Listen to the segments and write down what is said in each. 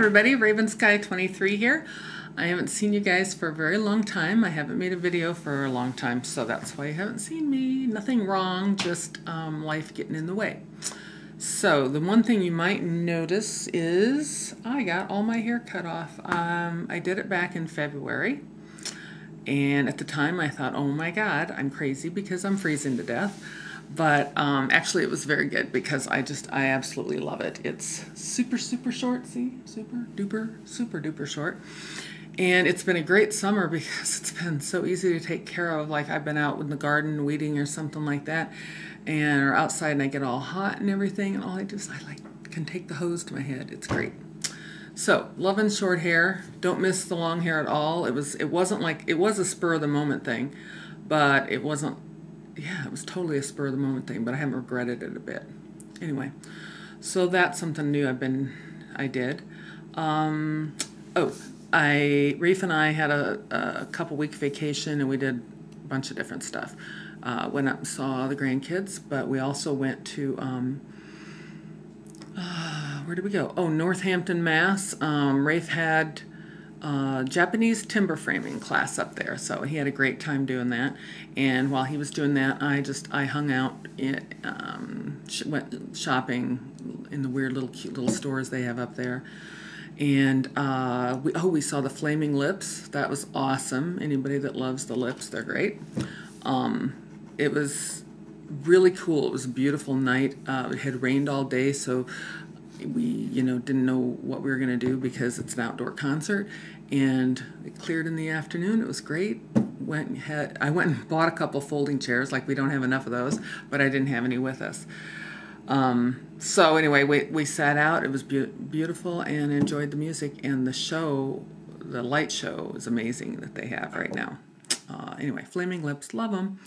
everybody, Raven Sky 23 here. I haven't seen you guys for a very long time. I haven't made a video for a long time, so that's why you haven't seen me. Nothing wrong, just life getting in the way. So the one thing you might notice is I got all my hair cut off. I did it back in February, and at the time I thought, oh my God, I'm crazy because I'm freezing to death. But actually it was very good because I absolutely love it. It's super short, see? Super duper short. And it's been a great summer because it's been so easy to take care of. Like I've been out in the garden weeding or something like that, and or outside and I get all hot and everything, and all I do is can take the hose to my head. It's great. So, loving short hair. Don't miss the long hair at all. It was a spur of the moment thing, but it wasn't. Yeah, it was totally a spur of the moment thing, but I haven't regretted it a bit. Anyway, so that's something new I did. Rafe and I had a couple week vacation, and we did a bunch of different stuff. Went up and saw the grandkids, but we also went to, where did we go? Oh, Northampton, Mass. Rafe had Japanese timber framing class up there, so he had a great time doing that. And while he was doing that, I hung out, went shopping in the weird cute little stores they have up there. And we saw the flaming lips. That was awesome. Anybody that loves the lips, they're great. It was really cool. It was a beautiful night. It had rained all day, so we didn't know what we were going to do because it's an outdoor concert, and it cleared in the afternoon. It was great. I went and bought a couple folding chairs. Like, we don't have enough of those, but I didn't have any with us. So anyway, we sat out. It was beautiful, and enjoyed the music, and the show, the light show, is amazing that they have right now. Anyway, flaming lips, love them.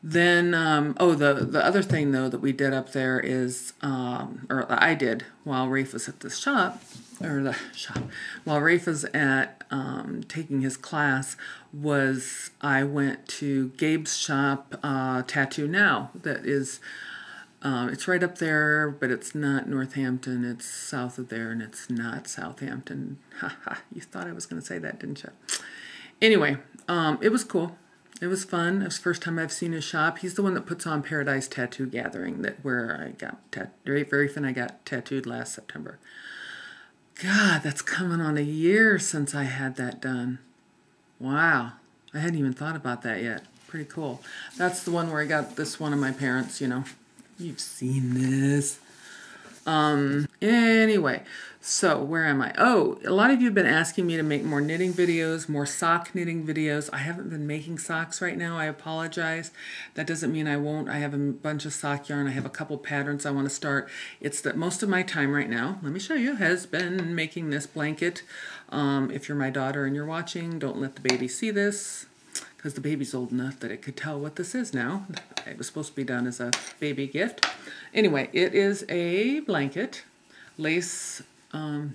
Then, the other thing, though, that we did up there is, or I did while Rafe was at while Rafe was at taking his class, was I went to Gabe's shop, Tattoo Now. That is, it's right up there, but it's not Northampton. It's south of there, and it's not Southampton. Haha, you thought I was going to say that, didn't you? Anyway, it was cool. It was fun. It was the first time I've seen his shop. He's the one that puts on Paradise Tattoo Gathering, where I got Rafe and I got tattooed last September. God, that's coming on a year since I had that done. Wow. I hadn't even thought about that yet. Pretty cool. That's the one where I got this one of my parents, You've seen this. Anyway, so where am I? Oh, a lot of you have been asking me to make more knitting videos, more sock knitting videos. I haven't been making socks right now. I apologize. That doesn't mean I won't. I have a bunch of sock yarn. I have a couple patterns I want to start. It's that most of my time right now, let me show you, has been making this blanket. If you're my daughter and you're watching, don't let the baby see this, because the baby's old enough that it could tell what this is now. It was supposed to be done as a baby gift. Anyway, it is a blanket, lace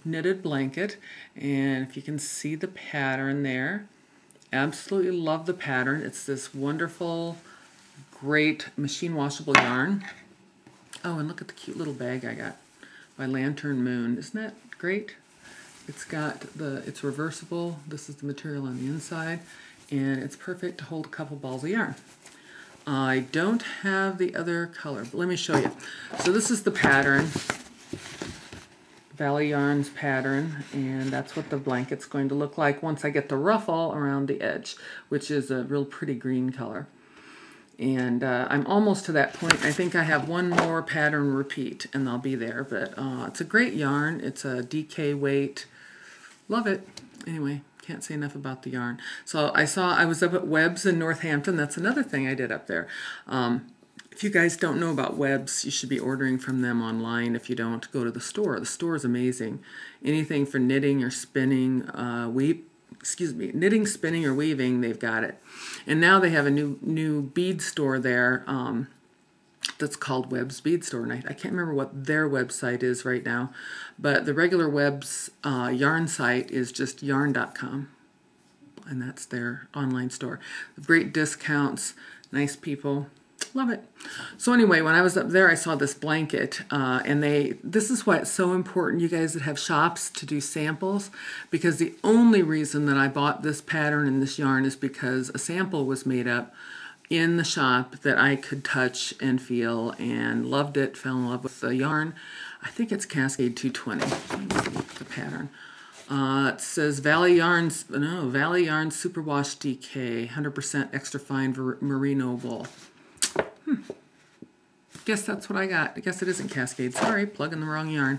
knitted blanket, and if you can see the pattern there, absolutely love the pattern. It's this wonderful, great machine washable yarn. Oh, and look at the cute little bag I got by Lantern Moon. Isn't that great? It's reversible. This is the material on the inside, and it's perfect to hold a couple balls of yarn. I don't have the other color, but let me show you. So this is the pattern, Valley Yarns pattern, and that's what the blanket's going to look like once I get the ruffle around the edge, which is a real pretty green color. And I'm almost to that point. I think I have one more pattern repeat, and I'll be there. But it's a great yarn. It's a DK weight. Love it. Anyway. Can't say enough about the yarn. So I was up at Webb's in Northampton. That's another thing I did up there. If you guys don't know about Webb's, you should be ordering from them online. If you don't, go to the store. The store is amazing. Anything for knitting or spinning, knitting, spinning, or weaving, they've got it. And now they have a new bead store there that's called Webb's Bead Store. And I can't remember what their website is right now, but the regular Webb's yarn site is just yarn.com, and that's their online store. Great discounts, nice people. Love it. So anyway, when I was up there, I saw this blanket, and this is why it's so important, you guys that have shops, to do samples, because the only reason that I bought this pattern and this yarn is because a sample was made up in the shop that I could touch and feel, and loved it, fell in love with the yarn. I think it's Cascade 220, the pattern. It says Valley Yarn Superwash DK, 100% extra fine merino wool. Guess that's what I got. I guess it isn't Cascade. Sorry, plugging the wrong yarn.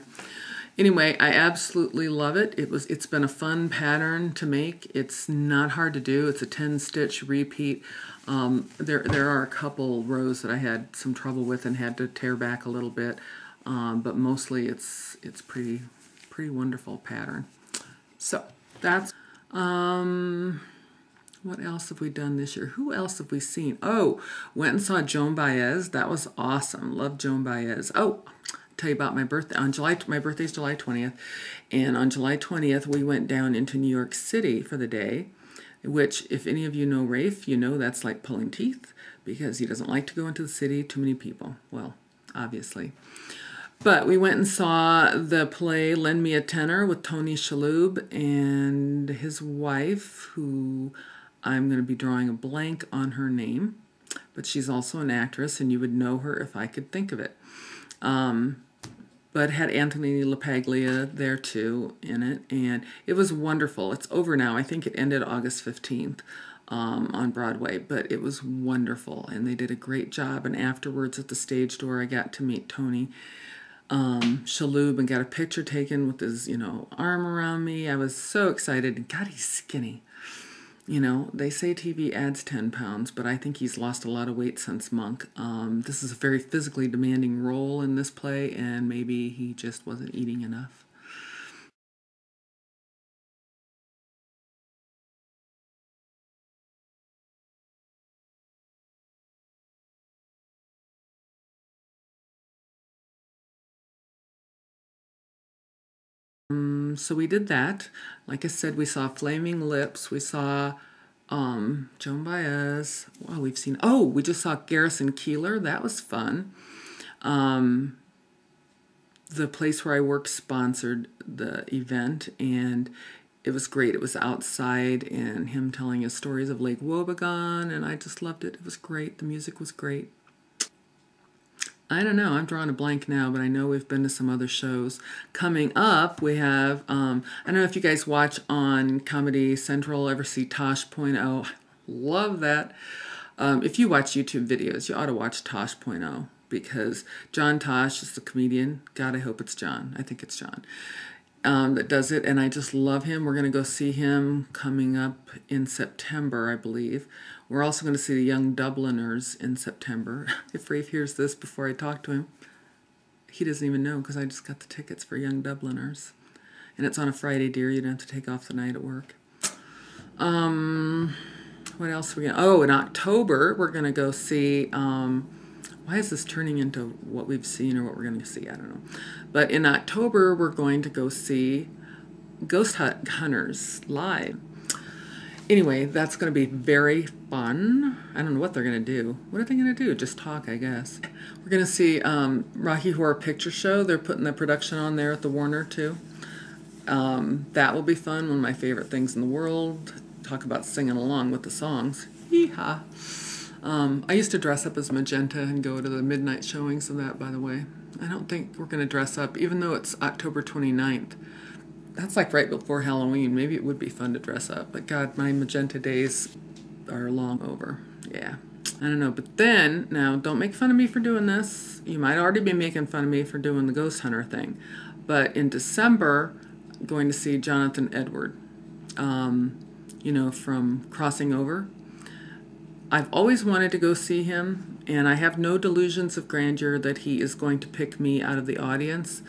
Anyway, I absolutely love it. It's been a fun pattern to make. It's not hard to do. It's a 10-stitch repeat. There are a couple rows that I had some trouble with and had to tear back a little bit, but mostly it's pretty wonderful pattern. So that's what else have we done this year? Who else have we seen? Oh, went and saw Joan Baez. That was awesome. Love Joan Baez. Oh, tell you about my birthday. My birthday's July 20th, and on July 20th we went down into New York City for the day, which, if any of you know Rafe, you know that's like pulling teeth, because he doesn't like to go into the city, too many people. Well, obviously. But we went and saw the play Lend Me a Tenor with Tony Shalhoub and his wife, who I'm going to be drawing a blank on her name, but she's also an actress, and you would know her if I could think of it. But had Anthony LaPaglia there too in it, and it was wonderful. It's over now. I think it ended August 15th on Broadway, but it was wonderful, and they did a great job. And afterwards at the stage door, I got to meet Tony Shalhoub and got a picture taken with his, arm around me. I was so excited. And God, he's skinny. They say TV adds 10 pounds, but I think he's lost a lot of weight since Monk. This is a very physically demanding role in this play, and maybe he just wasn't eating enough. So we did that. Like I said, we saw Flaming Lips. We saw Joan Baez. Wow, we just saw Garrison Keillor. That was fun. The place where I work sponsored the event, and it was great. It was outside, and him telling his stories of Lake Wobegon, and I just loved it. It was great. The music was great. I don't know. I'm drawing a blank now, but I know we've been to some other shows. Coming up, we have, I don't know if you guys watch on Comedy Central, ever see Tosh.0. Love that. If you watch YouTube videos, you ought to watch Tosh.0, because John Tosh is the comedian. God, I hope it's John. I think it's John. That does it, and I just love him. We're going to go see him coming up in September, I believe. We're also going to see the Young Dubliners in September. If Rafe hears this before I talk to him, he doesn't even know, because I just got the tickets for Young Dubliners. And it's on a Friday, dear. You don't have to take off the night at work. What else are we going to... Oh, in October, we're going to go see... why is this turning into what we've seen or what we're going to see? I don't know. But in October, we're going to go see Ghost Hunters live. Anyway, that's going to be very fun. I don't know what they're going to do. What are they going to do? Just talk, I guess. We're going to see Rocky Horror Picture Show. They're putting the production on there at the Warner, too. That will be fun. One of my favorite things in the world. Talk about singing along with the songs. Yee-haw. I used to dress up as Magenta and go to the midnight showings of that, by the way. I don't think we're going to dress up, even though it's October 29th. That's like right before Halloween. Maybe it would be fun to dress up. But God, my Magenta days are long over. Yeah. I don't know. But then, now, don't make fun of me for doing this. You might already be making fun of me for doing the Ghost Hunter thing. But in December, I'm going to see Jonathan Edward, from Crossing Over. I've always wanted to go see him, and I have no delusions of grandeur that he is going to pick me out of the audience.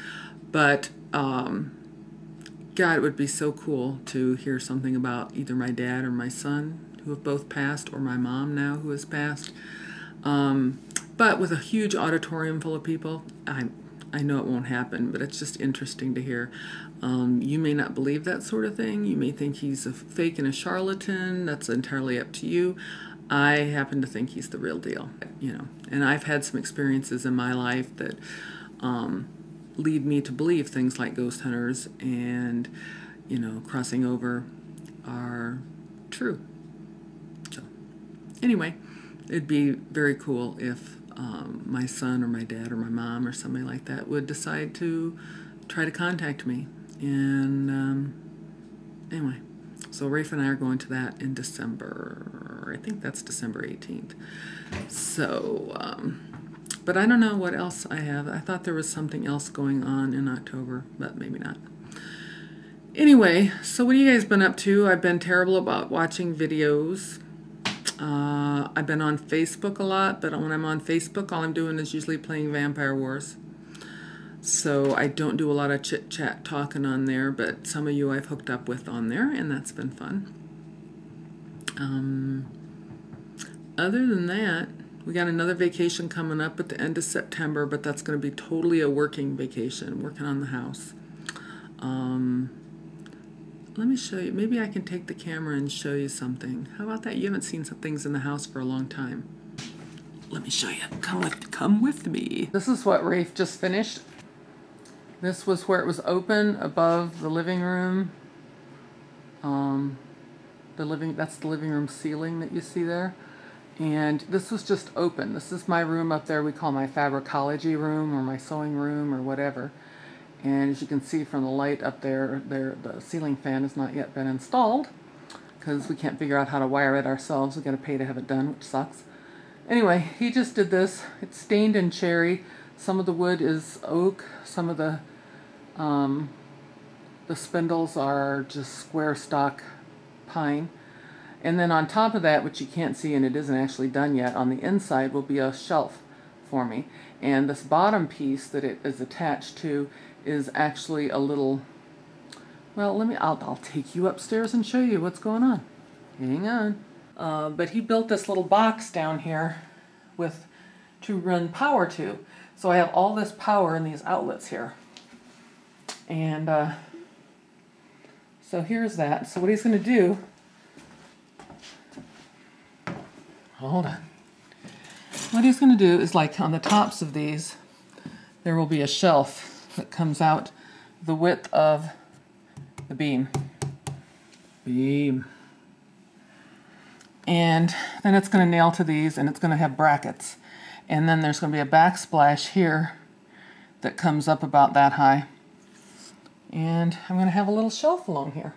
But, God, it would be so cool to hear something about either my dad or my son, who have both passed, or my mom now, who has passed. But with a huge auditorium full of people, I know it won't happen, but it's just interesting to hear. You may not believe that sort of thing. You may think he's a fake and a charlatan. That's entirely up to you. I happen to think he's the real deal, you know. And I've had some experiences in my life that lead me to believe things like ghost hunters and, you know, crossing over are true. So anyway, it'd be very cool if my son or my dad or my mom or somebody like that would decide to try to contact me. And anyway, so Rafe and I are going to that in December. I think that's December 18th. So, but I don't know what else I have. I thought there was something else going on in October, but maybe not. Anyway, so what have you guys been up to? I've been terrible about watching videos. I've been on Facebook a lot, but when I'm on Facebook, all I'm doing is usually playing Vampire Wars. So I don't do a lot of chit-chat talking on there, but some of you I've hooked up with on there, and that's been fun. Other than that, we got another vacation coming up at the end of September, but that's going to be totally a working vacation, working on the house. Let me show you. Maybe I can take the camera and show you something. How about that? You haven't seen some things in the house for a long time. Let me show you. Come with me. This is what Rafe just finished. This was where it was open above the living room. That's the living room ceiling that you see there. And this was just open. This is my room up there we call my fabricology room or my sewing room or whatever. And as you can see from the light up there, the ceiling fan has not yet been installed because we can't figure out how to wire it ourselves. We've got to pay to have it done, which sucks. Anyway, he just did this. It's stained in cherry. Some of the wood is oak. Some of the spindles are just square stock pine. And then on top of that, which you can't see and it isn't actually done yet, on the inside will be a shelf for me. And this bottom piece that it is attached to is actually a little, well, I'll take you upstairs and show you what's going on. Hang on. But he built this little box down here to run power to. So I have all this power in these outlets here. And so here's that. So what he's going to do, hold on. What he's going to do is, like on the tops of these, there will be a shelf that comes out the width of the beam. And then it's going to nail to these, and it's going to have brackets. And then there's going to be a backsplash here that comes up about that high. And I'm going to have a little shelf along here.